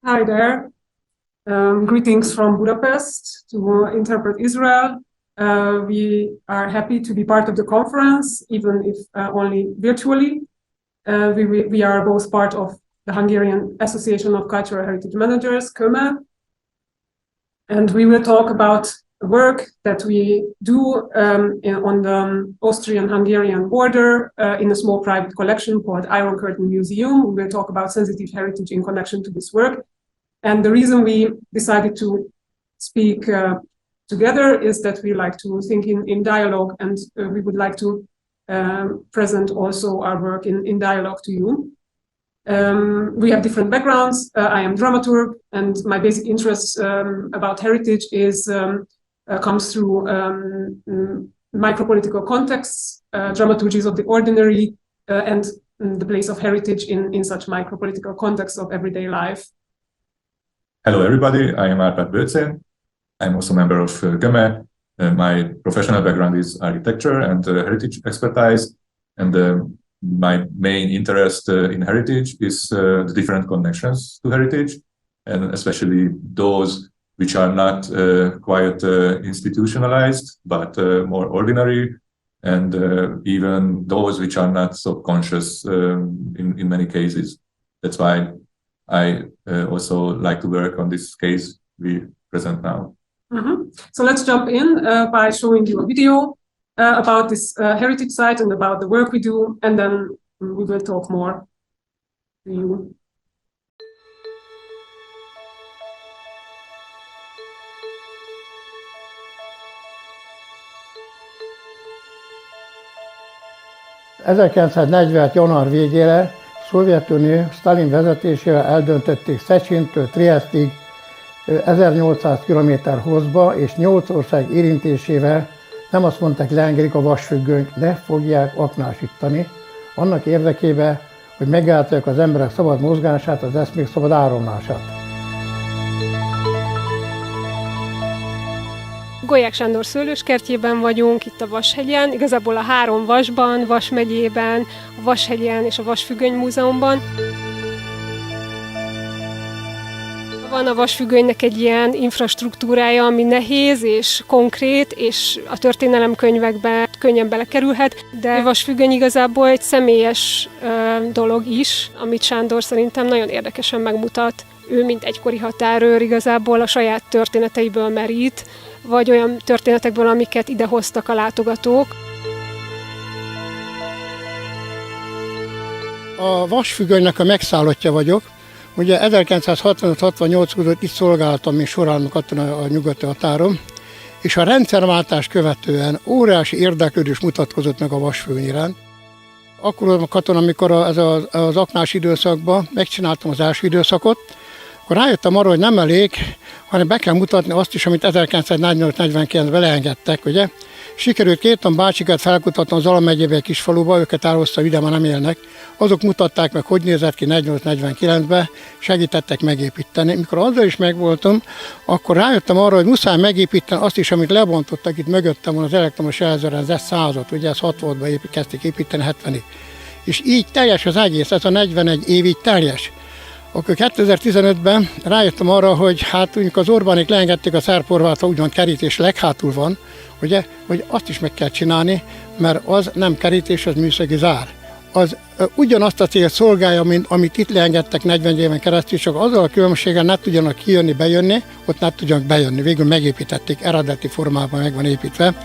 Hi there. Greetings from Budapest to interpret Israel. We are happy to be part of the conference, even if only virtually. We are both part of the Hungarian Association of Cultural Heritage Managers, KÖME, and we will talk about work that we do on the Austrian-Hungarian border in a small private collection called Iron Curtain Museum. We will talk about sensitive heritage in connection to this work. And the reason we decided to speak together is that we like to think in dialogue, and we would like to present also our work in dialogue to you. We have different backgrounds. I am dramaturg, and my basic interest about heritage comes through micropolitical contexts, dramaturgies of the ordinary, and the place of heritage in such micropolitical contexts of everyday life. Hello, everybody. I am Árpád Bőczén. I'm also a member of KÖME. My professional background is architecture and heritage expertise, and my main interest in heritage is the different connections to heritage, and especially those which are not quite institutionalized, but more ordinary, and even those which are not so conscious in many cases. That's why I also like to work on this case we present now. So let's jump in by showing you a video about this heritage site and about the work we do, and then we will talk more to you. ...1946. január végére Szovjetunió Sztálin vezetésével eldöntötték Szecsintől Triesztig 1800 km hosszba, és 8 ország érintésével nem azt mondták, leengedik a vasfüggönyt, le fogják aknásítani, annak érdekében, hogy megállítják az emberek szabad mozgását, az eszmék szabad áramlását. Golyák Sándor szőlőskertjében vagyunk, itt a Vashegyen, igazából a 3 vasban, Vas megyében, a Vashegyen és a Vasfüggöny Múzeumban. Van a vasfüggönynek egy ilyen infrastruktúrája, ami nehéz és konkrét, és a történelemkönyvekbe könnyen belekerülhet, de a vasfüggöny igazából egy személyes dolog is, amit Sándor szerintem nagyon érdekesen megmutat. Ő, mint egykori határőr, igazából a saját történeteiből merít, vagy olyan történetekből, amiket idehoztak a látogatók. A vasfüggönynek a megszállottja vagyok. Ugye 1965-68 között itt szolgáltam, mint sorálnok katona a nyugati határon, és a rendszerváltás követően óriási érdeklődés mutatkozott meg a vasfüggöny iránt. Akkor voltam a katona, amikor az aknás időszakban megcsináltam az első időszakot, akkor rájöttem arra, hogy nem elég, hanem be kell mutatni azt is, amit 1948-49-ben leengedtek, ugye. Sikerült 2 bácsikat felkutatnom az Zala megyében egy kis faluba, őket elhoztam ide, már nem élnek. Azok mutatták meg, hogy nézett ki 48-49-ben, segítettek megépíteni. Mikor azzal is megvoltam, akkor rájöttem arra, hogy muszáj megépíteni azt is, amit lebontottak itt mögöttem, az elektromos jelzőrendszer 100-at, ugye ez 60-ban kezdték építeni, 70-ig. És így teljes az egész, ez a 41 év így teljes. Akkor 2015-ben rájöttem arra, hogy hát az Orbánék leengedték a szerb-horvátra, úgymond kerítés leghátul van, ugye, hogy azt is meg kell csinálni, mert az nem kerítés, az műszaki zár. Az ugyanazt a célt szolgálja, mint amit itt leengedtek 40 éven keresztül, csak azzal a különbséggel ne tudjanak kijönni, bejönni, ott ne tudjanak bejönni. Végül megépítették, eredeti formában meg van építve.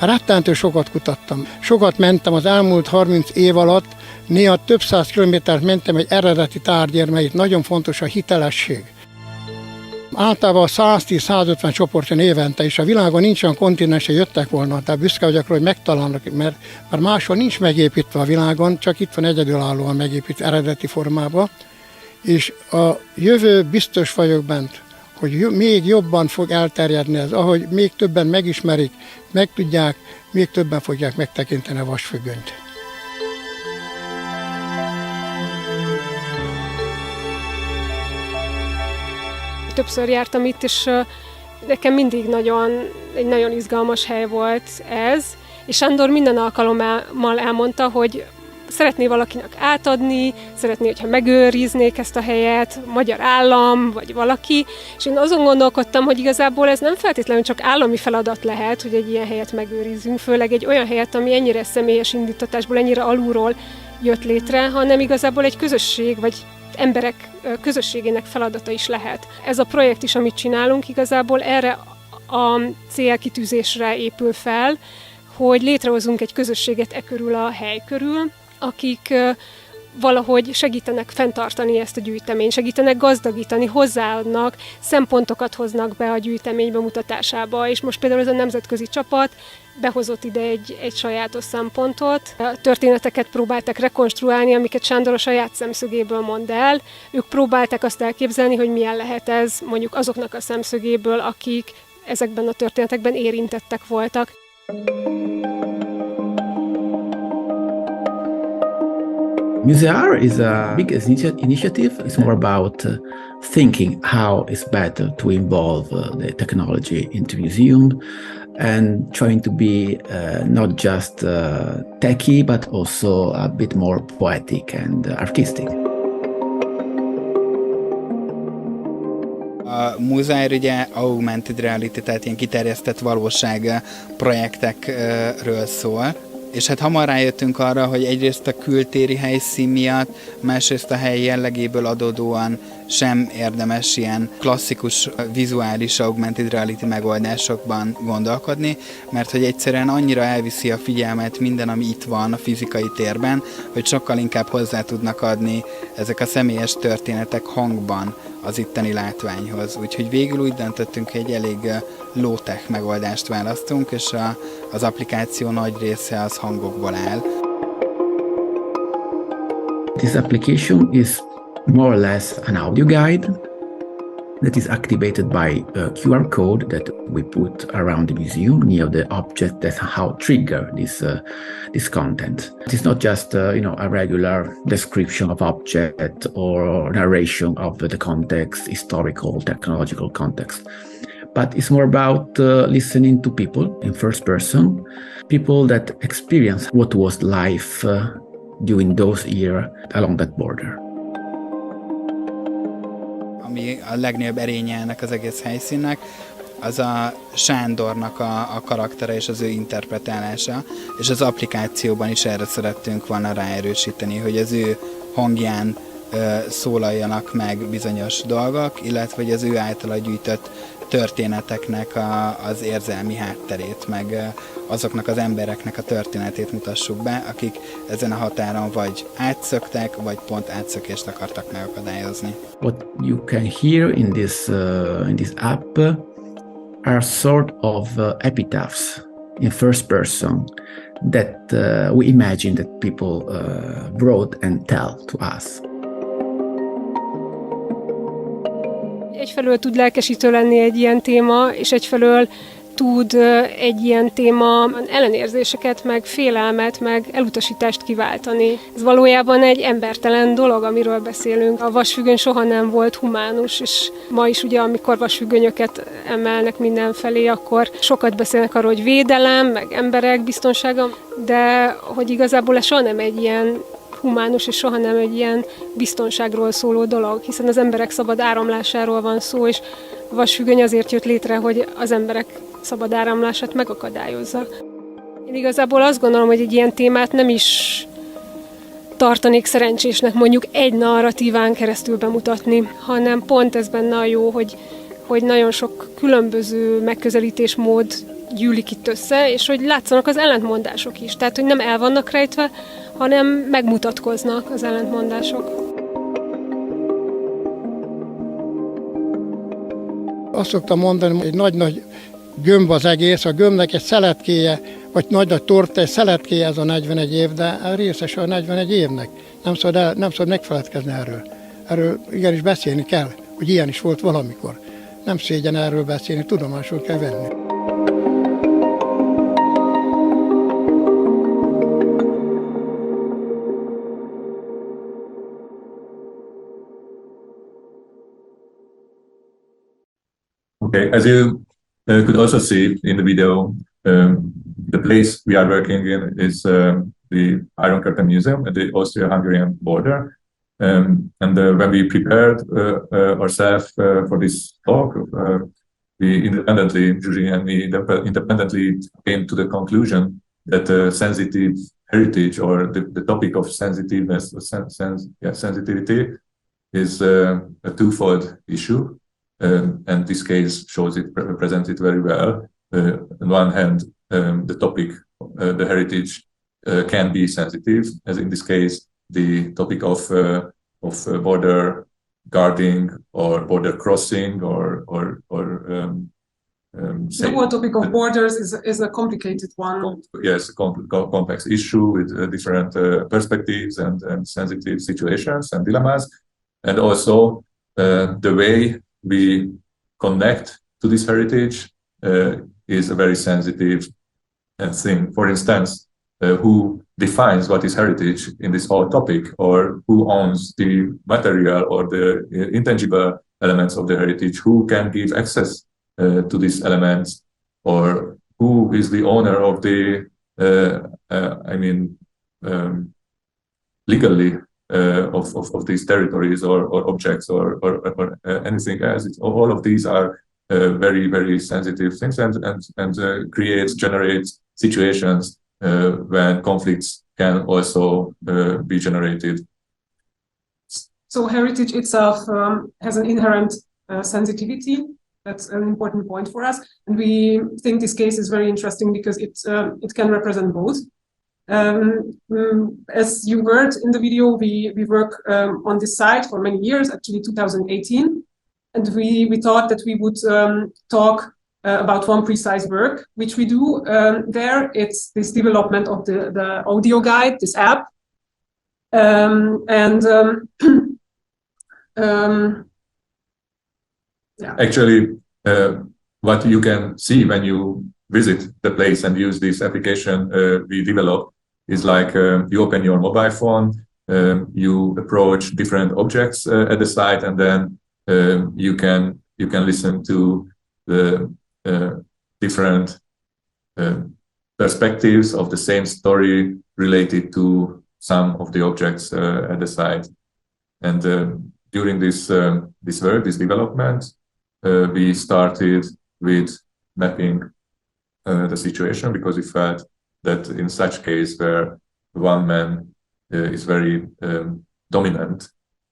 Rettentő sokat kutattam. Sokat mentem az elmúlt 30 év alatt, néha több 100 kilométert mentem egy eredeti tárgyért, mert itt nagyon fontos a hitelesség. Általában 110-150 csoportja évente, és a világon nincs olyan kontinens, hogy jöttek volna, tehát büszke vagyok, hogy megtalálnak, mert máshol nincs megépítve a világon, csak itt van egyedülállóan megépítve eredeti formában, és a jövő biztos vagyok bent, hogy még jobban fog elterjedni ez, ahogy még többen megismerik, megtudják, még többen fogják megtekinteni a vasfüggönyt. Többször jártam itt, és nekem mindig egy nagyon izgalmas hely volt ez, és Sándor minden alkalommal elmondta, hogy szeretné valakinek átadni, szeretné, hogyha megőriznék ezt a helyet, magyar állam, vagy valaki, és én azon gondolkodtam, hogy igazából ez nem feltétlenül csak állami feladat lehet, hogy egy ilyen helyet megőrizzünk, főleg egy olyan helyet, ami ennyire személyes indítatásból, ennyire alulról jött létre, hanem igazából egy közösség, vagy emberek közösségének feladata is lehet. Ez a projekt is, amit csinálunk, igazából erre a célkitűzésre épül fel, hogy létrehozunk egy közösséget körül a hely körül, akik valahogy segítenek fenntartani ezt a gyűjteményt, segítenek gazdagítani, hozzáadnak, szempontokat hoznak be a gyűjtemény bemutatásába, és most például ez a nemzetközi csapat behozott ide egy sajátos szempontot. A történeteket próbáltak rekonstruálni, amiket Sándor a saját szemszögéből mond el. Ők próbálták azt elképzelni, hogy milyen lehet ez mondjuk azoknak a szemszögéből, akik ezekben a történetekben érintettek voltak. Musear is a big initiative. It's more about thinking how it's better to involve the technology into museum and trying to be not just techy, but also a bit more poetic and artistic. A múzeum ugye augmented reality, tehát ilyen kiterjesztett valóság projektekről szól. És hát hamar rájöttünk arra, hogy egyrészt a kültéri helyszín miatt, másrészt a hely jellegéből adódóan sem érdemes ilyen klasszikus vizuális augmented reality megoldásokban gondolkodni, mert hogy egyszerűen annyira elviszi a figyelmet minden, ami itt van a fizikai térben, hogy sokkal inkább hozzá tudnak adni ezek a személyes történetek hangban az itteni látványhoz. Úgyhogy végül úgy döntöttünk, hogy egy elég low-tech megoldást választunk, és az applikáció nagy része az hangokból áll. This application is more or less an audio guide that is activated by a QR code that we put around the museum near the object. That's how trigger this content. It is not just a regular description of object or narration of the context, historical, technological context, but it's more about listening to people in first person, people that experience what was life during those years along that border. Ami a legnagyobb erénye ennek az egész helyszínnek, az a Sándornak a karaktere és az ő interpretálása, és az applikációban is erre szerettünk volna ráerősíteni, hogy az ő hangján szólaljanak meg bizonyos dolgok, illetve hogy az ő általa gyűjtött történeteknek az érzelmi hátterét, meg azoknak az embereknek a történetét mutassuk be, akik ezen a határon vagy átszöktek, vagy pont átszökést akartak megakadályozni. What you can hear in this app are sort of epitaphs in first person that we imagine that people wrote and tell to us. Egyfelől tud lelkesítő lenni egy ilyen téma, és egyfelől tud egy ilyen téma ellenérzéseket, meg félelmet, meg elutasítást kiváltani. Ez valójában egy embertelen dolog, amiről beszélünk. A vasfüggöny soha nem volt humánus, és ma is ugye, amikor vasfüggönyöket emelnek mindenfelé, akkor sokat beszélnek arról, hogy védelem, meg emberek biztonsága, de hogy igazából ez soha nem egy ilyen humánus, és soha nem egy ilyen biztonságról szóló dolog, hiszen az emberek szabad áramlásáról van szó, és a vasfüggöny azért jött létre, hogy az emberek szabad áramlását megakadályozza. Én igazából azt gondolom, hogy egy ilyen témát nem is tartanék szerencsésnek mondjuk egy narratíván keresztül bemutatni, hanem pont ez benne a jó, hogy nagyon sok különböző megközelítésmód gyűlik itt össze, és hogy látszanak az ellentmondások is. Tehát, hogy nem el vannak rejtve, hanem megmutatkoznak az ellentmondások. Azt szoktam mondani, hogy egy nagy-nagy gömb az egész, a gömbnek egy szeletkéje, vagy nagy-nagy torta, egy szeletkéje ez a 41 év, de a részes a 41 évnek. Nem szabad megfeledkezni erről. Erről igenis beszélni kell, hogy ilyen is volt valamikor. Nem szégyen erről beszélni, tudomásul kell venni. Okay, as you could also see in the video, the place we are working in is the Iron Curtain Museum at the Austro-Hungarian border. And when we prepared ourselves for this talk, we independently, Zsuzsi and me, independently came to the conclusion that sensitive heritage, or the topic of sensitiveness, sensitivity, is a twofold issue. And this case shows it, presents it very well. On one hand, the topic, the heritage, can be sensitive, as in this case, the topic of border guarding or border crossing, the whole topic of borders is a complicated one. Yes, a complex issue with different perspectives and sensitive situations and dilemmas, and also the way we connect to this heritage is a very sensitive thing. For instance, who defines what is heritage in this whole topic, or who owns the material or the intangible elements of the heritage, who can give access to these elements, or who is the owner of the, legally of these territories or objects or anything else. All of these are very, very sensitive things, and generates situations when conflicts can also be generated. So heritage itself has an inherent sensitivity. That's an important point for us, and we think this case is very interesting because it can represent both. As you heard in the video, we work on this site for many years, actually 2018, and we thought that we would talk about one precise work which we do there. It's this development of the audio guide, this app, yeah. Actually, what you can see when you visit the place and use this application we developed is like you open your mobile phone, you approach different objects at the site, and then you can listen to the different perspectives of the same story related to some of the objects at the site. And during this work, this development, we started with mapping the situation, because we felt that in such case where one man is very dominant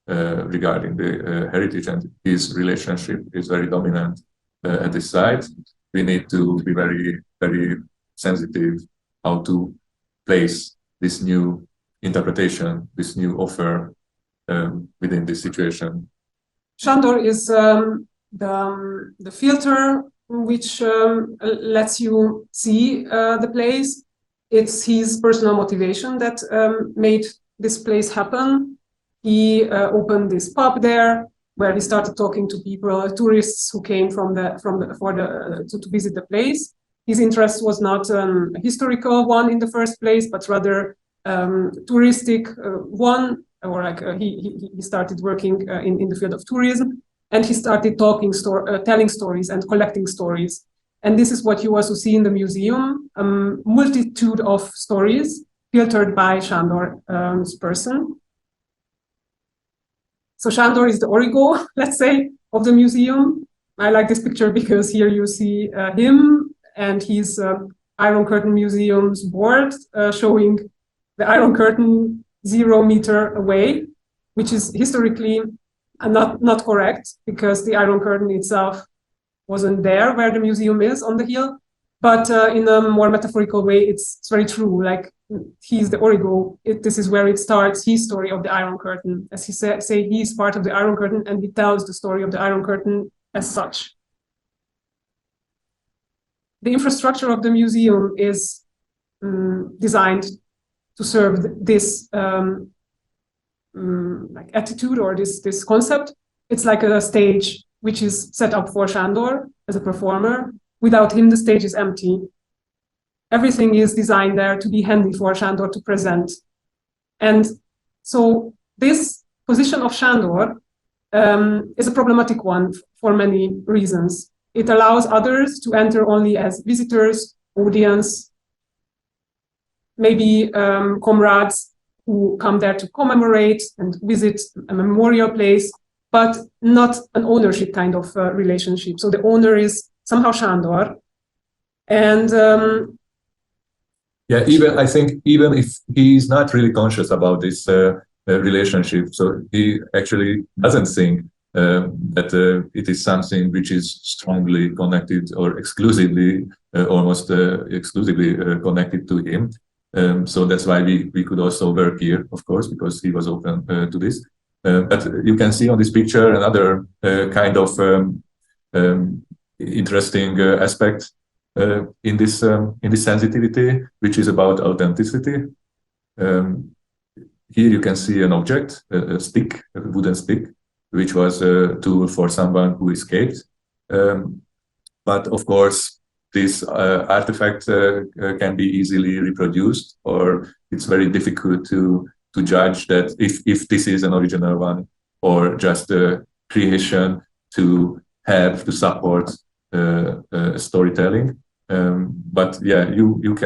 regarding the heritage, and his relationship is very dominant at this site, we need to be very, very sensitive how to place this new interpretation, this new offer within this situation. Sándor is the filter which lets you see the place. It's his personal motivation that made this place happen. He opened this pub there, where he started talking to people, tourists who came to visit the place. His interest was not a historical one in the first place, but rather touristic one, or like he started working in the field of tourism, and he started telling stories and collecting stories. And this is what you also see in the museum, a multitude of stories filtered by Sándor's person. So Sándor is the origo, let's say, of the museum. I like this picture because here you see him and his Iron Curtain Museum's board showing the Iron Curtain 0 meter away, which is historically not correct, because the Iron Curtain itself wasn't there where the museum is on the hill. But in a more metaphorical way, it's very true. Like, he's the origo. This is where it starts, his story of the Iron Curtain. As he say, he's part of the Iron Curtain, and he tells the story of the Iron Curtain as such. The infrastructure of the museum is designed to serve this like attitude, or this concept. It's like a stage which is set up for Sándor as a performer. Without him, the stage is empty. Everything is designed there to be handy for Sándor to present. And so this position of Sándor is a problematic one for many reasons. It allows others to enter only as visitors, audience, maybe comrades who come there to commemorate and visit a memorial place, but not an ownership kind of relationship. So the owner is somehow Sándor. And I think even if he's not really conscious about this relationship, so he actually doesn't think that it is something which is strongly connected or exclusively, almost exclusively connected to him. So that's why we could also work here, of course, because he was open to this. But you can see on this picture another kind of interesting aspect in this sensitivity, which is about authenticity. Here you can see an object, a stick, a wooden stick, which was a tool for someone who escaped. But of course, this artifact can be easily reproduced, or it's very difficult to judge that if this is an original one or just a creation to help to support storytelling. But yeah, you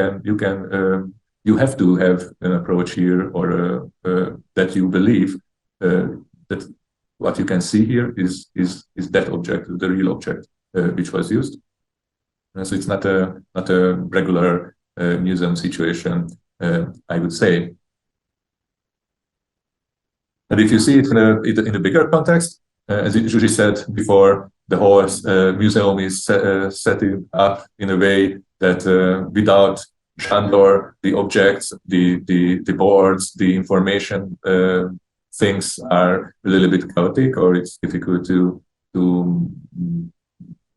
have to have an approach here, or that you believe that what you can see here is that object, the real object which was used. So it's not a regular museum situation, I would say. And if you see it in a bigger context, as Zsuzsi said before, the whole museum is set up in a way that without Sándor, the objects, the boards, the information, things are a little bit chaotic, or it's difficult to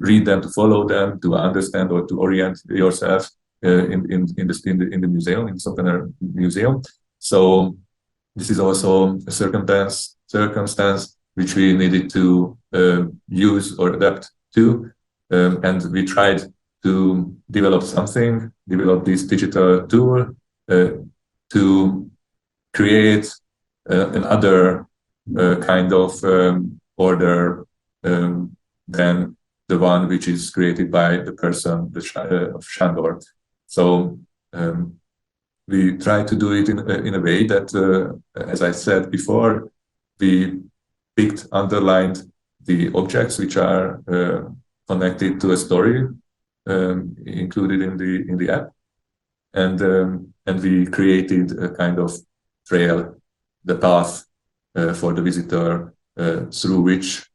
read them, to follow them, to understand, or to orient yourself in the museum, in Soppener Museum. So this is also a circumstance which we needed to use or adapt to, and we tried to develop this digital tool to create another kind of order than the one which is created by the person of Sándor. So we try to do it in a way that, as I said before, we underlined the objects which are connected to a story included in the app, and we created a kind of trail, the path for the visitor through which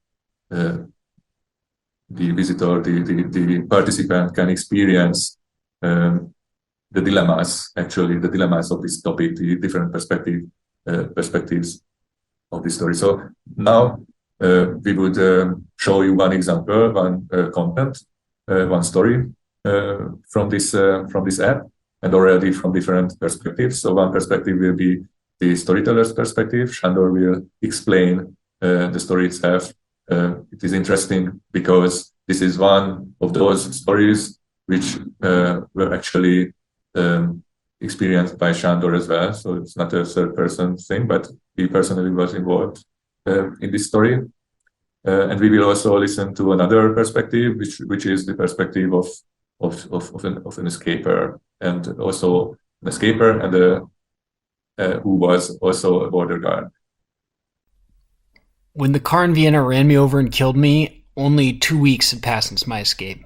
the visitor, the participant can experience the dilemmas of this topic, the different perspectives of this story. So now we would show you one example, one content, one story from this app, and already from different perspectives. So one perspective will be the storyteller's perspective. Sándor will explain the story itself. It is interesting because this is one of those stories which were actually experienced by Sándor as well. So it's not a third-person thing, but he personally was involved in this story. And we will also listen to another perspective, which is the perspective of an escaper, and also an escaper and who was also a border guard. When the car in Vienna ran me over and killed me, only 2 weeks had passed since my escape.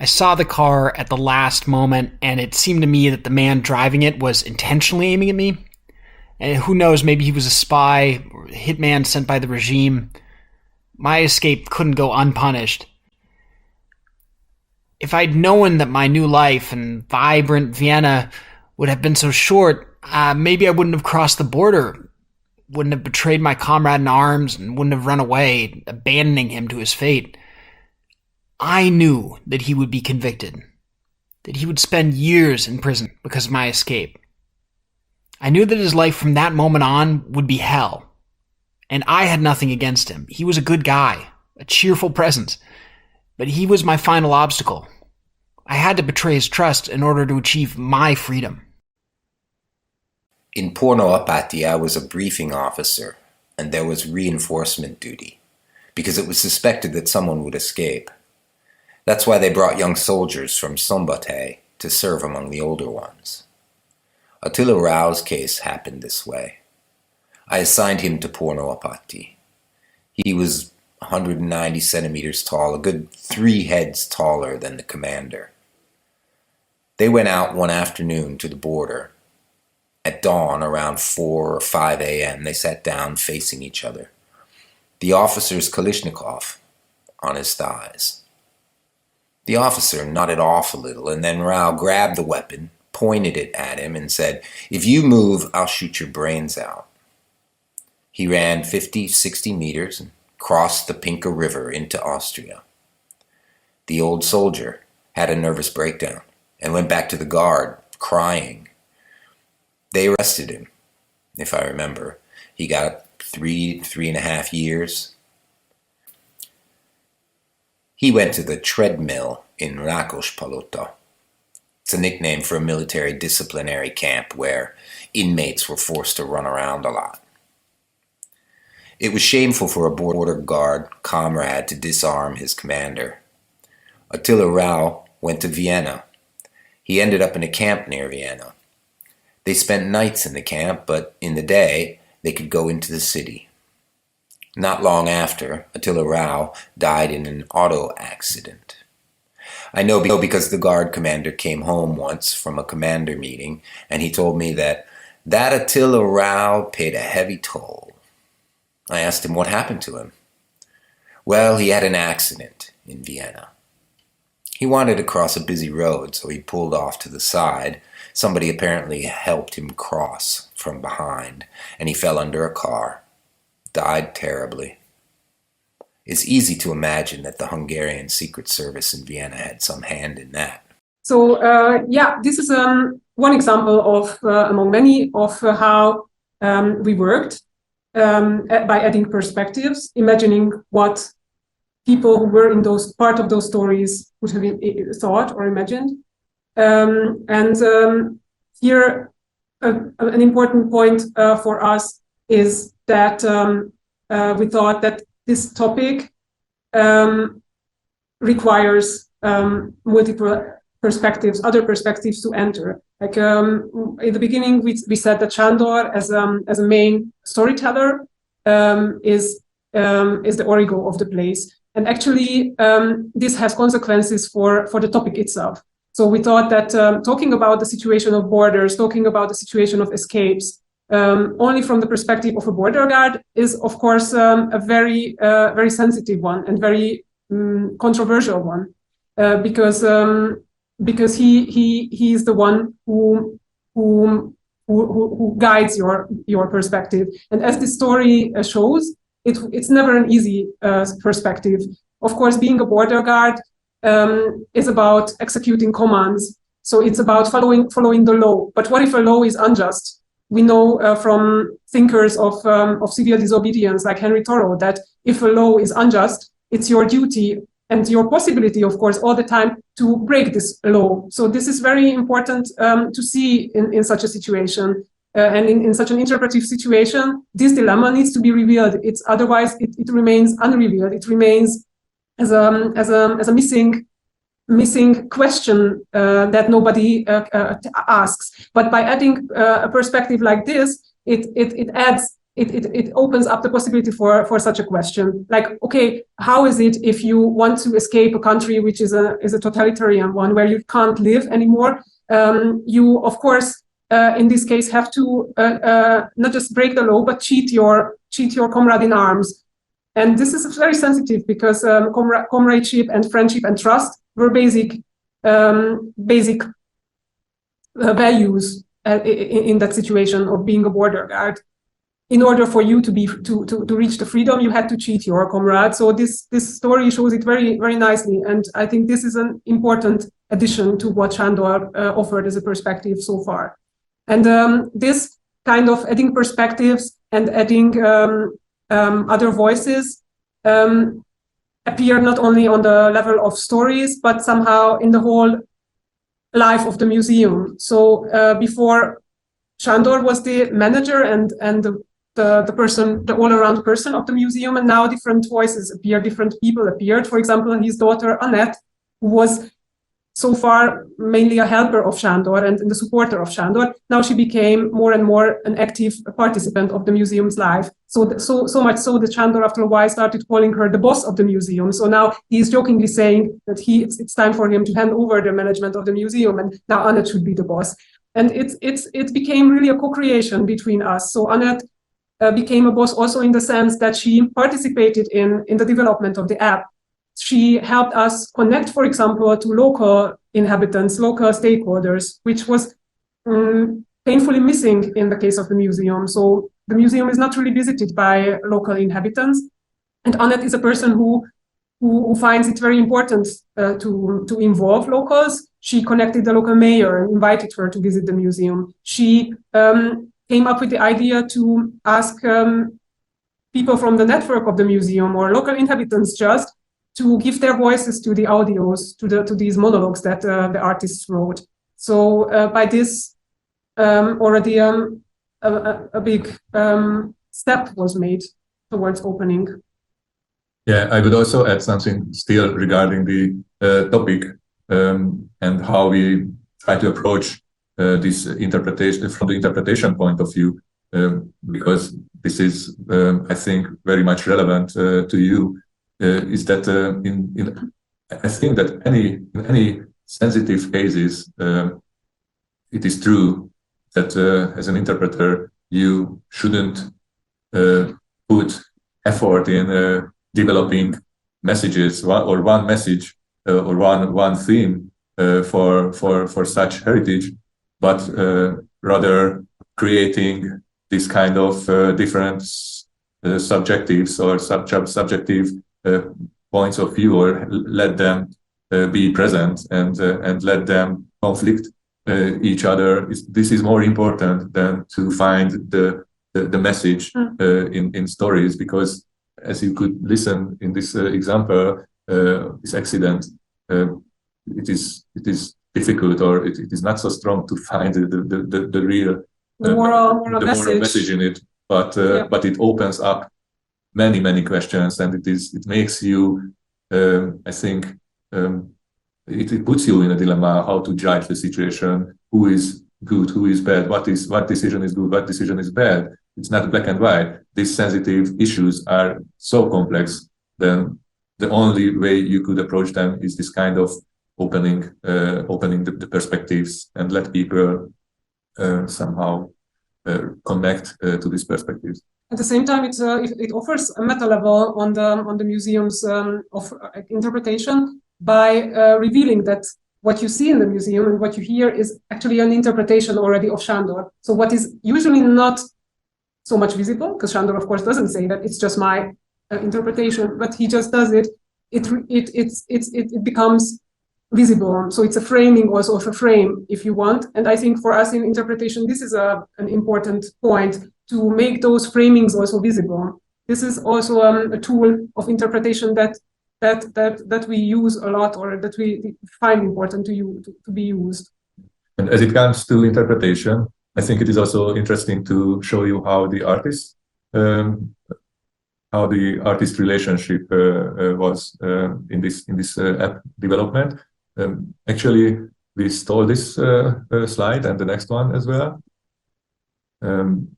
I saw the car at the last moment, and it seemed to me that the man driving it was intentionally aiming at me. And who knows, maybe he was a spy or a hitman sent by the regime. My escape couldn't go unpunished. If I'd known that my new life and vibrant Vienna would have been so short, maybe I wouldn't have crossed the border, wouldn't have betrayed my comrade in arms, and wouldn't have run away, abandoning him to his fate. I knew that he would be convicted, that he would spend years in prison because of my escape. I knew that his life from that moment on would be hell, and I had nothing against him. He was a good guy, a cheerful presence, but he was my final obstacle. I had to betray his trust in order to achieve my freedom. In Porno-Apati, I was a briefing officer, and there was reinforcement duty, because it was suspected that someone would escape. That's why they brought young soldiers from Szombathely to serve among the older ones. Attila Rau's case happened this way. I assigned him to Pornoapati. He was 190 centimeters tall, a good 3 heads taller than the commander. They went out one afternoon to the border. At dawn, around 4 or 5 a.m., they sat down facing each other. The officer's Kalashnikov on his thighs. The officer nodded off a little, and then Rao grabbed the weapon, pointed it at him, and said, "If you move, I'll shoot your brains out." He ran 50, 60 meters and crossed the Pinka River into Austria. The old soldier had a nervous breakdown and went back to the guard, crying. They arrested him, if I remember. He got 3.5 years. He went to the treadmill in Rakospalota. It's a nickname for a military disciplinary camp where inmates were forced to run around a lot. It was shameful for a border guard comrade to disarm his commander. Attila Rau went to Vienna. He ended up in a camp near Vienna. They spent nights in the camp, but in the day, they could go into the city. Not long after, Attila Rau died in an auto accident. I know because the guard commander came home once from a commander meeting, and he told me that Attila Rau paid a heavy toll. I asked him what happened to him. Well, he had an accident in Vienna. He wanted to cross a busy road, so he pulled off to the side. Somebody apparently helped him cross from behind, and he fell under a car. Died terribly. It's easy to imagine that the Hungarian Secret Service in Vienna had some hand in that. So, this is one example of, among many, of how we worked by adding perspectives, imagining what people who were in those part of those stories would have thought or imagined. Here, an important point for us is that we thought that this topic requires multiple perspectives, other perspectives to enter. Like in the beginning, we said that Sándor, as a main storyteller, is the origo of the place, and actually this has consequences for the topic itself. So we thought that talking about the situation of borders, talking about the situation of escapes, only from the perspective of a border guard is, of course, a very sensitive one and very controversial one, because he is the one who guides your perspective. And as the story shows, it's never an easy perspective. Of course, being a border guard is about executing commands, so it's about following the law. But what if a law is unjust? We know from thinkers of civil disobedience like Henry Thoreau that if a law is unjust, it's your duty and your possibility, of course, all the time to break this law. So this is very important to see in such a situation. And in such an interpretive situation, this dilemma needs to be revealed. Otherwise it remains unrevealed. It remains as a missing question that nobody asks. But by adding a perspective like this, it opens up the possibility for such a question. Like, okay, how is it if you want to escape a country which is a totalitarian one where you can't live anymore? You, of course, in this case, have to not just break the law, but cheat your comrade in arms. And this is very sensitive because comradeship and friendship and trust were basic values in that situation of being a border guard. In order for you to reach the freedom, you had to cheat your comrade. So this story shows it very, very nicely. And I think this is an important addition to what Sándor offered as a perspective so far. And this kind of adding perspectives and adding other voices appear not only on the level of stories, but somehow in the whole life of the museum. So before, Sándor was the manager and the person, the all-around person of the museum, and now different voices appear, different people appeared. For example, his daughter Annette, who was so far mainly a helper of Sándor and the supporter of Sándor. Now she became more and more an active participant of the museum's life. So much so that Sándor after a while started calling her the boss of the museum. So now he's jokingly saying that it's time for him to hand over the management of the museum, and now Anett should be the boss. And it became really a co-creation between us. So Anett became a boss also in the sense that she participated in the development of the app. She helped us connect, for example, to local inhabitants, local stakeholders, which was painfully missing in the case of the museum. So the museum is not really visited by local inhabitants. And Anett is a person who finds it very important to involve locals. She connected the local mayor and invited her to visit the museum. She came up with the idea to ask people from the network of the museum or local inhabitants just to give their voices to the audios, to these monologues that the artists wrote. So by this, already a big step was made towards opening. Yeah, I would also add something still regarding the topic and how we try to approach this interpretation from the interpretation point of view, because this is, I think, very much relevant to you. Is that I think that in any sensitive cases, it is true that as an interpreter you shouldn't put effort in developing messages or one message or one theme for such heritage, but rather creating this kind of different subjectives or subjective points of view, or let them be present and let them conflict each other. This is more important than to find the message in stories, because as you could listen in this example, this accident, it is difficult, or it is not so strong to find the real moral message in it, but it opens up many questions, and it makes you, I think, it puts you in a dilemma how to judge the situation, who is good, who is bad, what decision is good, what decision is bad. It's not black and white. These sensitive issues are so complex, then the only way you could approach them is this kind of opening the perspectives and let people somehow connect to these perspectives. At the same time, it offers a meta level on the museum's of interpretation by revealing that what you see in the museum and what you hear is actually an interpretation already of Sándor. So what is usually not so much visible, because Sándor, of course, doesn't say that it's just my interpretation, but he just does it. It becomes visible. So it's a framing also of a frame, if you want. And I think for us in interpretation, this is an important point, to make those framings also visible. This is also a tool of interpretation that we use a lot, or that we find important to be used. And as it comes to interpretation, I think it is also interesting to show you how the artist relationship was in this app development. Actually, we stole this slide and the next one as well.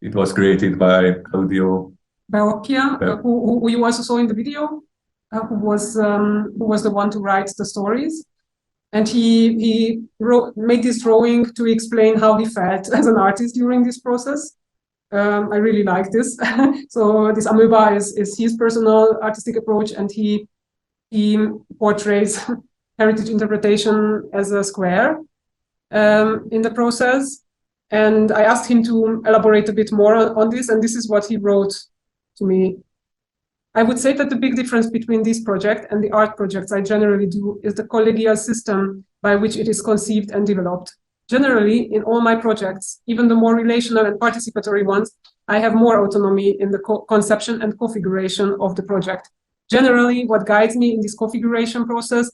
It was created by Claudio Bacchia, who you also saw in the video, who was the one to write the stories. And he made this drawing to explain how he felt as an artist during this process. I really like this. So this amoeba is his personal artistic approach, and he portrays heritage interpretation as a square in the process. And I asked him to elaborate a bit more on this, and this is what he wrote to me. I would say that the big difference between this project and the art projects I generally do is the collegial system by which it is conceived and developed. Generally, in all my projects, even the more relational and participatory ones, I have more autonomy in the conception and configuration of the project. Generally, what guides me in this configuration process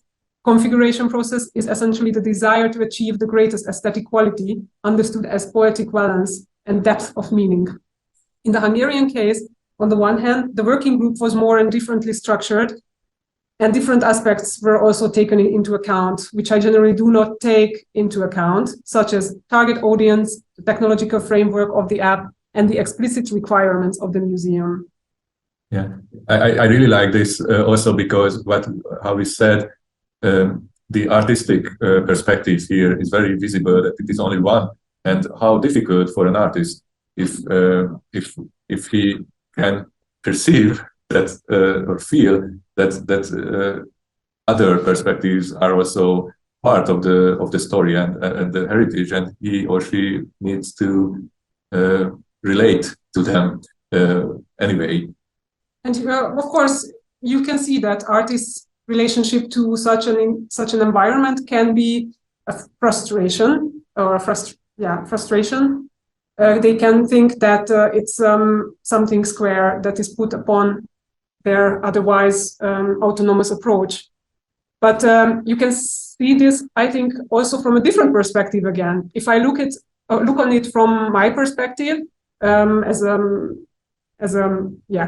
is essentially the desire to achieve the greatest aesthetic quality, understood as poetic balance and depth of meaning. In the Hungarian case, on the one hand, the working group was more and differently structured, And different aspects were also taken into account, which I generally do not take into account, such as target audience, the technological framework of the app, and the explicit requirements of the museum. Yeah, I really like this also because how we said, the artistic perspective here is very visible, that it is only one, and how difficult for an artist if he can perceive that or feel that other perspectives are also part of the story and the heritage, and he or she needs to relate to them anyway. And of course, you can see that artists' relationship to such an environment can be a frustration or frustration. They can think that it's something square that is put upon their otherwise autonomous approach. But you can see this, I think, also from a different perspective again. If I look on it from my perspective as a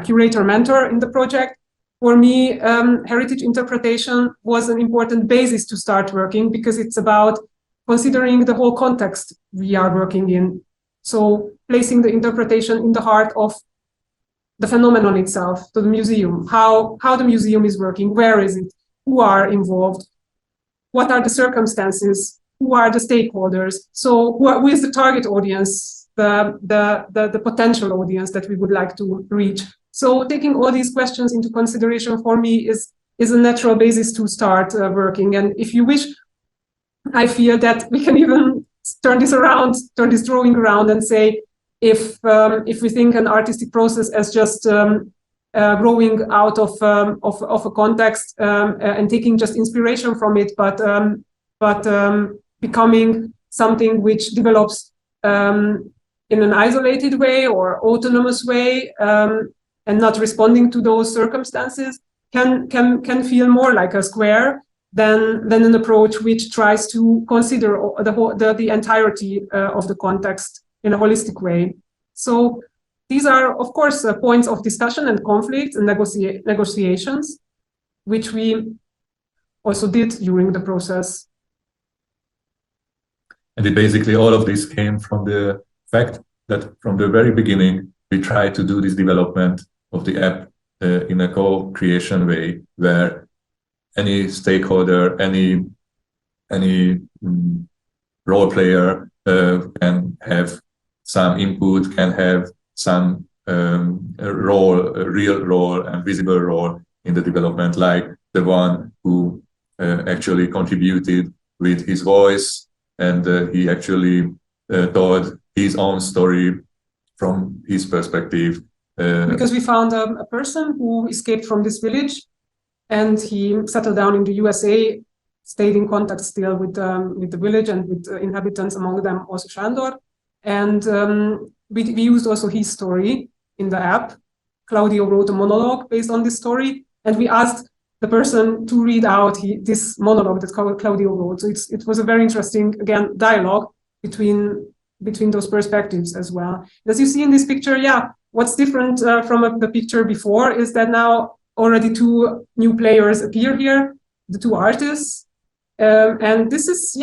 curator mentor in the project, for me, heritage interpretation was an important basis to start working, because it's about considering the whole context we are working in. So placing the interpretation in the heart of the phenomenon itself, to the museum, how the museum is working, where is it, who are involved, what are the circumstances, who are the stakeholders, so who is the target audience, the potential audience that we would like to reach. So taking all these questions into consideration for me is a natural basis to start working. And if you wish, I feel that we can even turn this drawing around and say, if we think an artistic process as just growing out of a context and taking just inspiration from it, but becoming something which develops in an isolated way or autonomous way, and not responding to those circumstances, can feel more like a square than an approach which tries to consider the entirety of the context in a holistic way. So these are, of course, points of discussion and conflict and negotiations, which we also did during the process. And basically all of this came from the fact that from the very beginning, we tried to do this development of the app in a co-creation way, where any stakeholder, any role player can have some input, can have some role, a real role and visible role in the development, like the one who actually contributed with his voice, and he actually told his own story from his perspective. Because we found a person who escaped from this village, and he settled down in the USA, stayed in contact still with the village and with inhabitants, among them also Sándor. And we used also his story in the app. Claudio wrote a monologue based on this story, and we asked the person to read out this monologue that Claudio wrote. So it was a very interesting, again, dialogue between those perspectives as well. As you see in this picture, what's different from the picture before is that now already two new players appear here, the two artists. And this is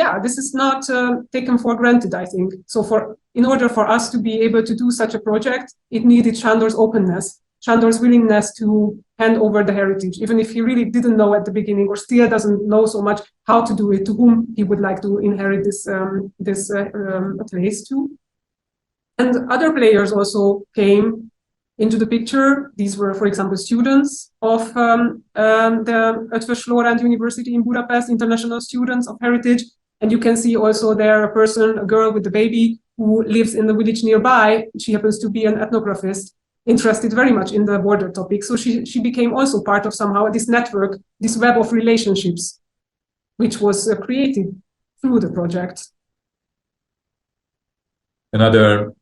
not taken for granted, I think. So in order for us to be able to do such a project, it needed Sándor's openness, Sándor's willingness to hand over the heritage, even if he really didn't know at the beginning, or still doesn't know so much how to do it, to whom he would like to inherit this place to. And other players also came into the picture. These were, for example, students of the Eötvös Loránd University in Budapest, international students of heritage. And you can see also there a girl with the baby who lives in the village nearby. She happens to be an ethnographist, interested very much in the border topic. So she became also part of somehow this network, this web of relationships, which was created through the project. Another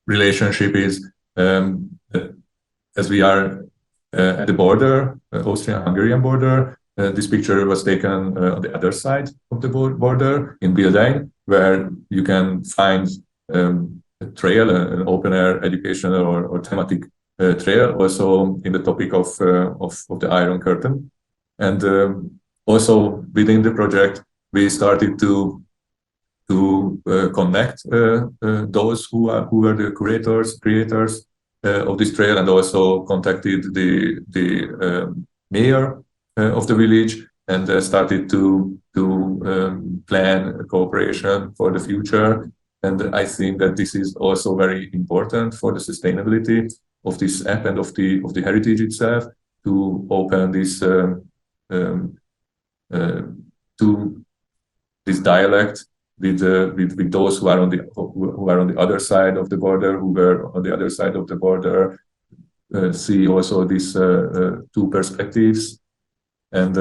relationship is, as we are at the border, Austrian-Hungarian border, this picture was taken on the other side of the border in Bildein, where you can find a trail, an open-air educational or thematic trail, also in the topic of the Iron Curtain. And also within the project, we started to connect those who were the creators of this trail, and also contacted the mayor of the village, and started to plan cooperation for the future. And I think that this is also very important for the sustainability of this app and of the heritage itself, to open this to this dialect with those who are on the other side of the border, who were on the other side of the border, see also these two perspectives. And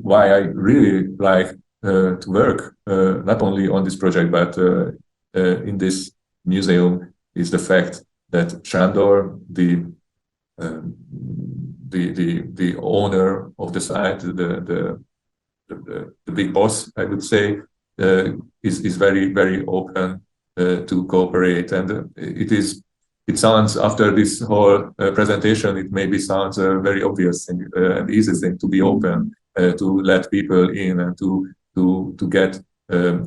why I really like to work not only on this project but in this museum is the fact that Sándor, the owner of the site, the big boss, I would say, is very, very open to cooperate. And it sounds, after this whole presentation, it maybe sounds a very obvious and easy thing to be open, to let people in and to get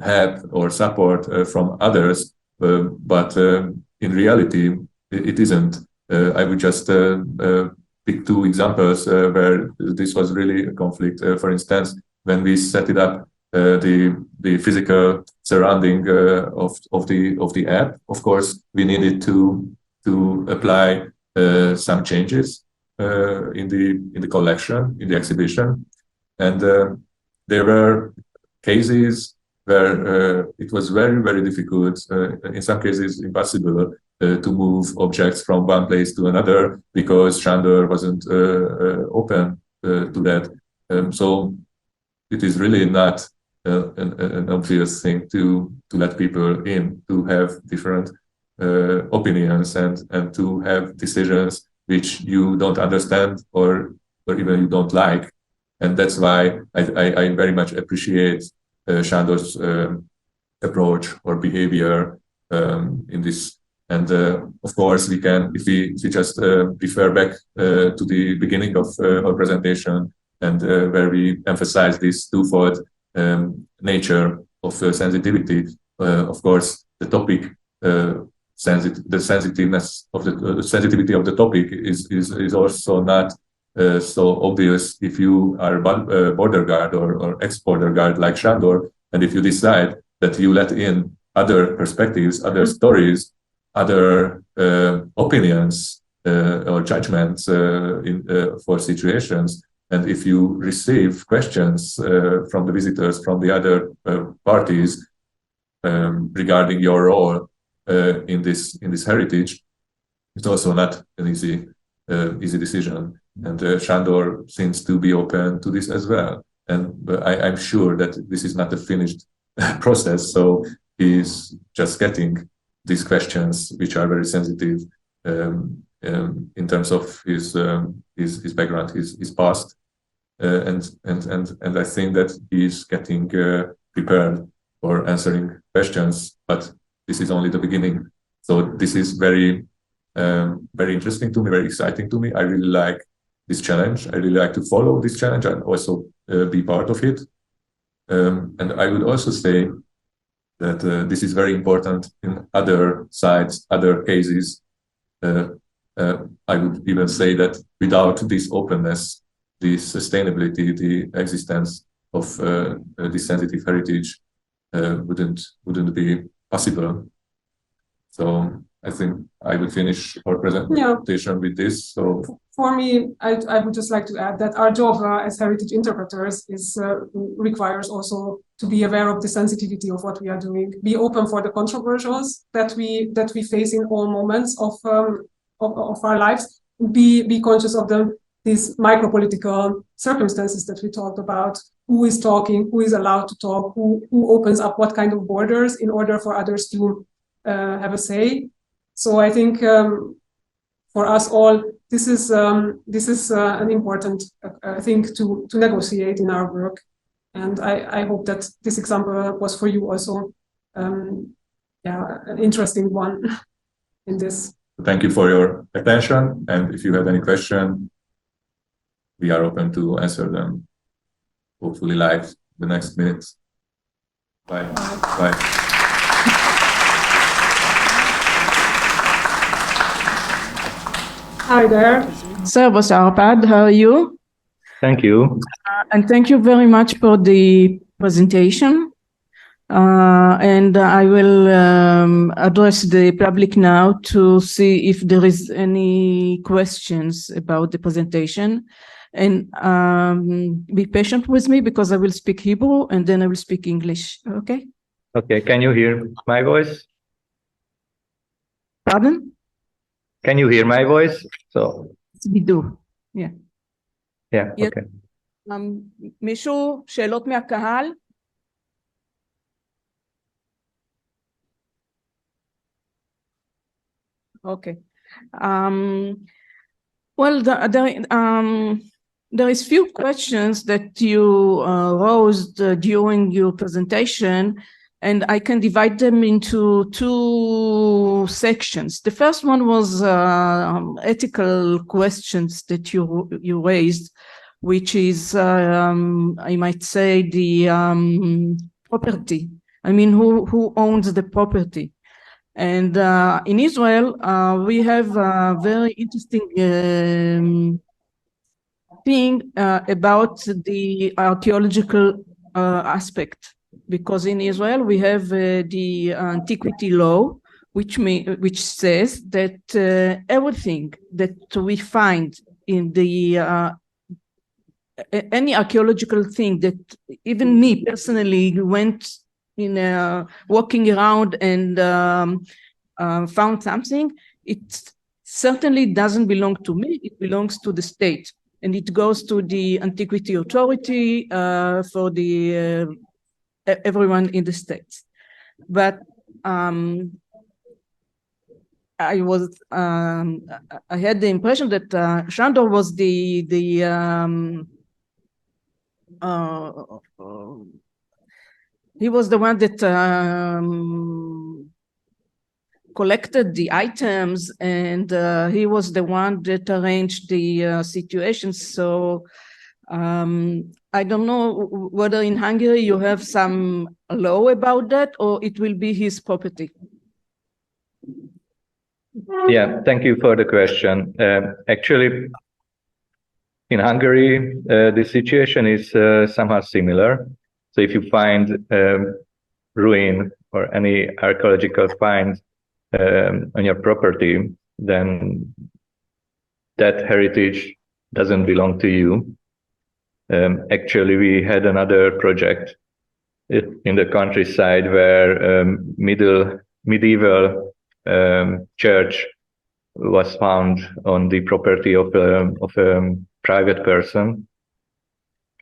help or support from others. But in reality, it isn't. I would just pick two examples where this was really a conflict. For instance, when we set it up, the physical surrounding of the app, of course, we needed to apply some changes in the collection, in the exhibition, and there were cases where it was very, very difficult, in some cases impossible, to move objects from one place to another because Sándor wasn't open to that. So it is really not an obvious thing to let people in, to have different opinions and to have decisions which you don't understand or even you don't like. And that's why I very much appreciate Sándor's approach or behavior in this. And of course, we can, if we just refer back to the beginning of our presentation, and where we emphasize this twofold nature of sensitivity. Of course, the topic, the sensitiveness of the sensitivity of the topic is also not so obvious if you are a border guard or ex-border guard like Sándor, and if you decide that you let in other perspectives, other stories, other opinions or judgments for situations. And if you receive questions from the visitors, from the other parties regarding your role in this heritage, it's also not an easy decision. And Sándor seems to be open to this as well. And I'm sure that this is not a finished process. So he's just getting these questions, which are very sensitive in terms of his background, his past, and I think that he's getting prepared for answering questions. But this is only the beginning. So this is very very interesting to me, very exciting to me. I really like this challenge. I really like to follow this challenge and also be part of it. And I would also say that this is very important in other sites, other cases. I would even say that without this openness, this sustainability, the existence of this sensitive heritage wouldn't be possible. So I think I would finish our presentation with this. So for me, I would just like to add that our job as heritage interpreters requires also to be aware of the sensitivity of what we are doing, be open for the controversials that we face in all moments of our lives, be conscious of these micro-political circumstances that we talked about. Who is talking? Who is allowed to talk? Who opens up what kind of borders in order for others to have a say? So I think for us all, this is an important thing to negotiate in our work, and I hope that this example was for you also, an interesting one in this. Thank you for your attention, and if you have any question, we are open to answer them, hopefully live the next minutes. Bye. Bye. Hi there. Servus, Árpád, how are you? Thank you. And thank you very much for the presentation. And I will address the public now to see if there is any questions about the presentation. And be patient with me because I will speak Hebrew and then I will speak English. Okay? Okay, can you hear my voice? Pardon? Can you hear my voice? So We do. Yeah. yeah, Yes. okay. מישהו, שאלות מהקהל? Okay. Well, there is few questions that you raised during your presentation, and I can divide them into two sections. The first one was ethical questions that you raised, which is, I might say, the property. I mean, who owns the property? And in Israel, we have a very interesting thing about the archaeological aspect, because in Israel we have the antiquity law, which says that everything that we find in the any archaeological thing that even me personally went in walking around and found something, it certainly doesn't belong to me, it belongs to the state. And it goes to the Antiquity Authority for the everyone in the States. But I had the impression that Shandor was he was the one that collected the items, and he was the one that arranged the situation. So I don't know whether in Hungary you have some law about that, or it will be his property. Yeah, thank you for the question. Actually, in Hungary, the situation is somehow similar. So if you find ruin or any archaeological find on your property, then that heritage doesn't belong to you. Actually, we had another project in the countryside where medieval church was found on the property of a private person.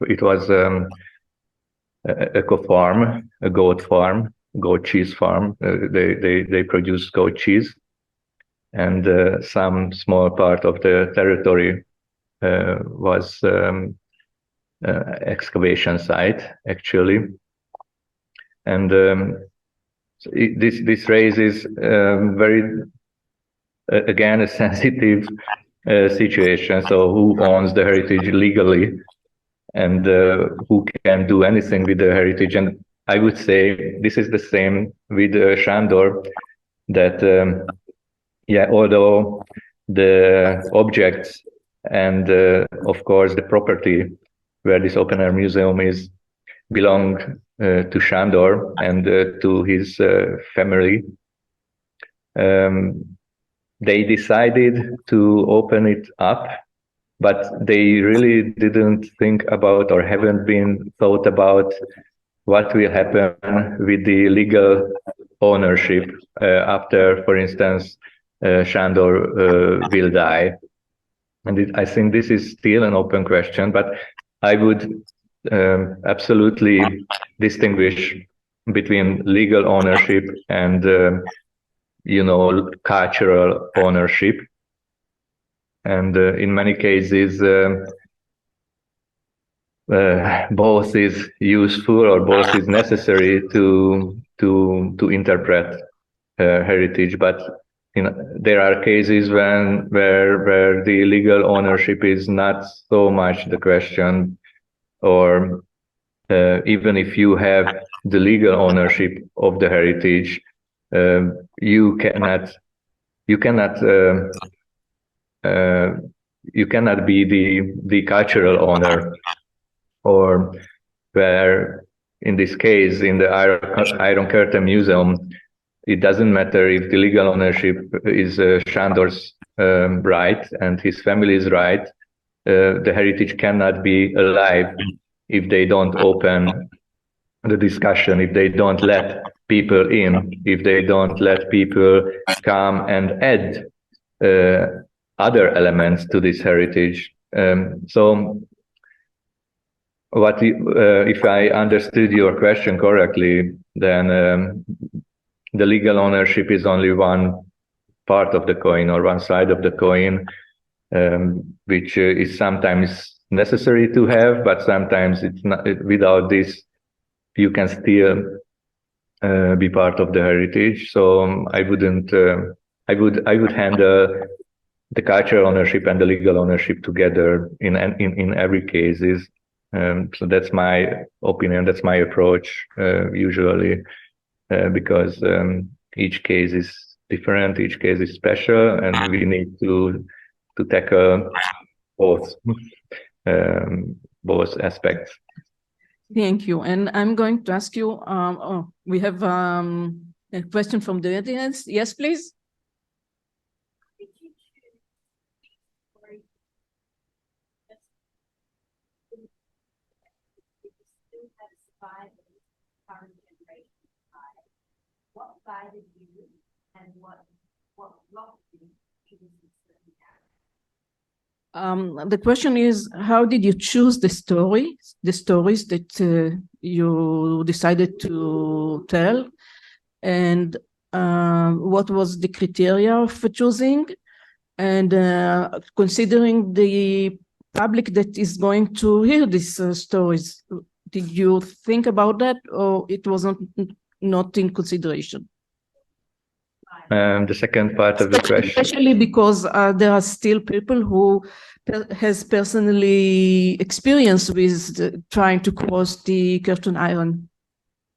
It was eco farm, a goat farm, goat cheese farm. They produce goat cheese, and some small part of the territory was excavation site actually, and so this raises very again a sensitive situation. So who owns the heritage legally, and who can do anything with the heritage? And I would say this is the same with Shandor, that although the objects and of course the property where this open air museum is belong to Shandor and to his family, they decided to open it up, but they really didn't think about, or haven't been thought about, what will happen with the legal ownership after, for instance, Shandor will die. And I think this is still an open question, but I would absolutely distinguish between legal ownership and cultural ownership. And in many cases, both is useful or both is necessary to interpret heritage. But there are cases where the legal ownership is not so much the question, or even if you have the legal ownership of the heritage, you cannot be the cultural owner, or where in this case in the Iron Curtain Museum, it doesn't matter if the legal ownership is Sándor's right and his family's right. The heritage cannot be alive if they don't open the discussion, if they don't let people in, if they don't let people come and add other elements to this heritage. So if I understood your question correctly, then the legal ownership is only one part of the coin, or one side of the coin, which is sometimes necessary to have, but sometimes it's not. Without this, you can still be part of the heritage. So I would handle the cultural ownership and the legal ownership together in every cases. So that's my opinion. That's my approach usually. Because each case is different, each case is special, and we need to tackle both aspects. Thank you. And I'm going to ask you, we have a question from the audience. Yes, please. What guided you, and what blocked you to this certain? The question is, how did you choose the stories that you decided to tell, and what was the criteria for choosing, and considering the public that is going to hear these stories, did you think about that, or it wasn't not in consideration? The second part of the question. Especially because there are still people who has personally experience with trying to cross the curtain iron.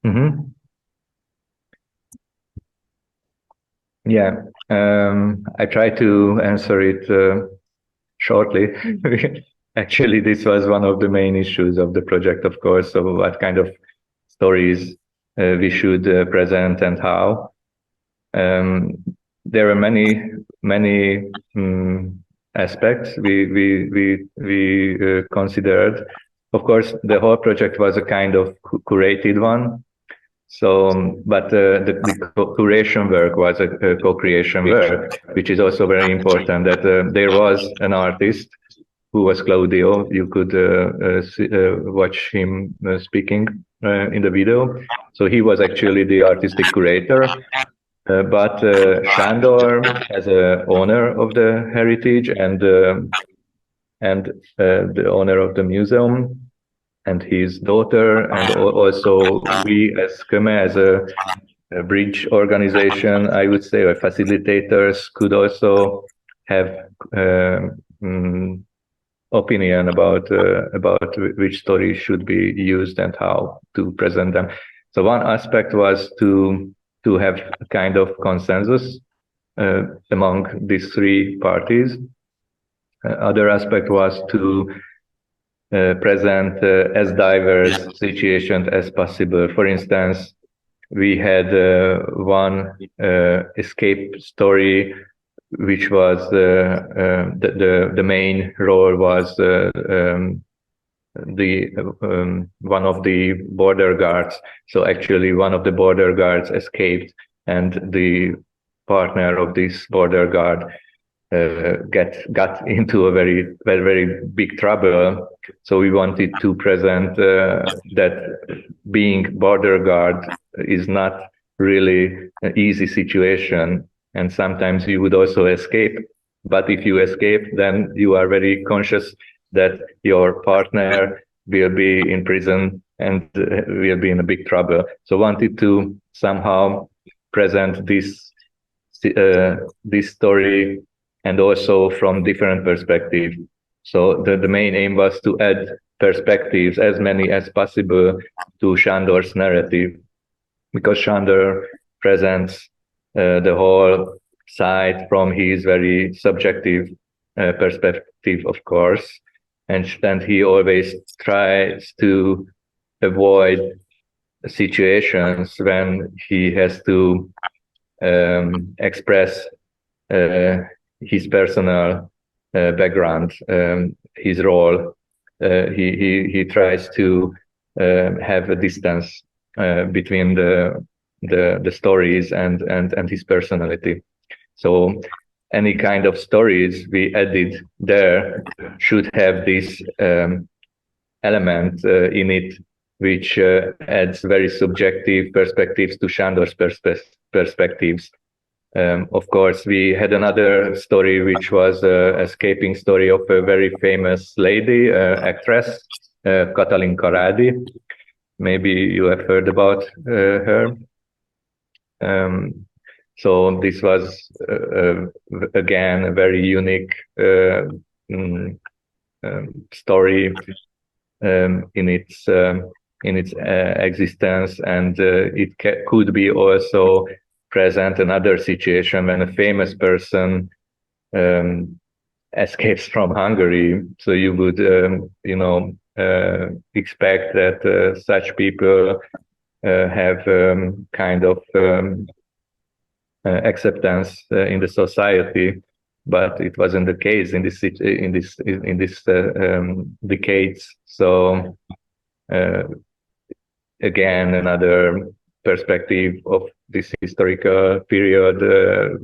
Mm-hmm. Yeah, I try to answer it shortly. Actually, this was one of the main issues of the project, of course, of what kind of stories we should present and how. There are many aspects we considered. Of course, the whole project was a kind of curated one. So, but the curation work was a co-creation work, which is also very important. That there was an artist who was Claudio. You could watch him speaking in the video. So he was actually the artistic curator. But Sándor, as a owner of the heritage and the owner of the museum, and his daughter, and also we as Köme, as a bridge organization, I would say, or facilitators, could also have opinion about which stories should be used and how to present them. So one aspect was to have a kind of consensus among these three parties. Other aspect was to present as diverse situations as possible. For instance, we had one escape story, which was the main role was one of the border guards. So actually one of the border guards escaped, and the partner of this border guard got into a very big trouble. So we wanted to present that being border guard is not really an easy situation, and sometimes you would also escape. But if you escape, then you are very conscious that your partner will be in prison and will be in a big trouble. So wanted to somehow present this this story, and also from different perspectives. So the main aim was to add perspectives, as many as possible, to Sándor's narrative, because Sándor presents the whole side from his very subjective perspective, of course, and he always tries to avoid situations when he has to express his personal background, his role. He tries to have a distance between the stories and his personality. So any kind of stories we added there should have this element in it, which adds very subjective perspectives to Sándor's perspectives. Of course, we had another story, which was an escaping story of a very famous lady, actress, Katalin Karadi. Maybe you have heard about her. So this was, again, a very unique story in its existence, and it could be also present another situation when a famous person escapes from Hungary. So you would, expect that such people have kind of acceptance in the society, but it wasn't the case in this decades. So again, another perspective of this historical period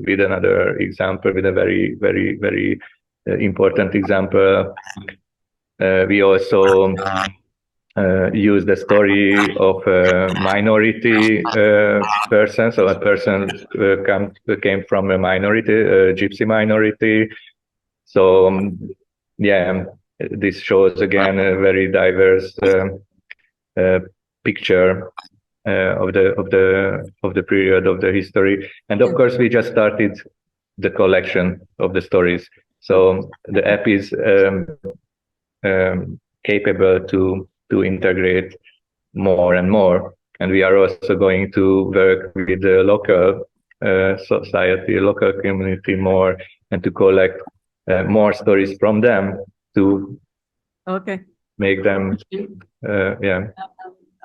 with another example, with a very, very, very important example. We also use the story of a minority person. So a person came from a minority, a gypsy minority. So this shows again a very diverse picture of the period of the history. And of course, we just started the collection of the stories. So the app is capable to integrate more and more. And we are also going to work with the local society, local community more, and to collect more stories from them to make them,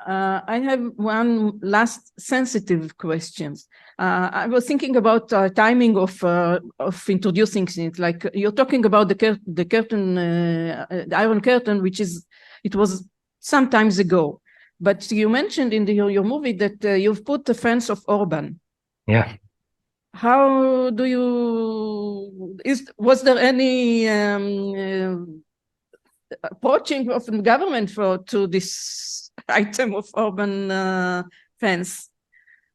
I have one last sensitive question. I was thinking about timing of introducing it. Like you're talking about the curtain, the Iron Curtain, it was some times ago. But you mentioned in your movie that you've put the fence of Orban. Yeah. How do was there any approaching of the government to this item of Orban fence?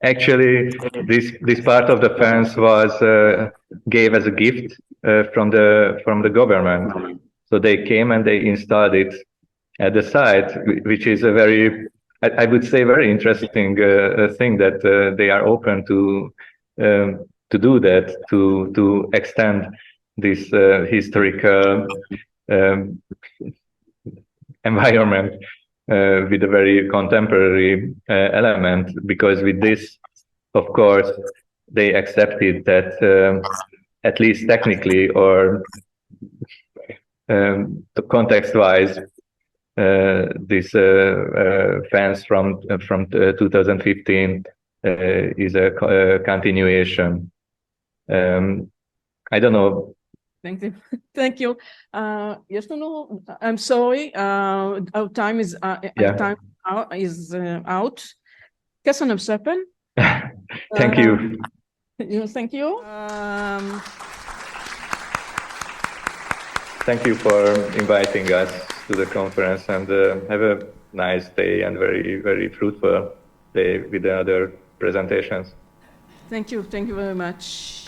Actually, this part of the fence was gave as a gift from the government. So they came and they installed it at the site, which is a very, I would say, very interesting thing that they are open to do that, to extend this historical environment with a very contemporary element, because with this, of course, they accepted that at least technically or context-wise, this fence from 2015 is a continuation. I don't know. Thank you. Thank you. I'm sorry. Our time is out. Köszönöm szépen. Thank you. Thank you. Thank you for inviting us to the conference, and have a nice day and very, very fruitful day with the other presentations. Thank you. Thank you very much.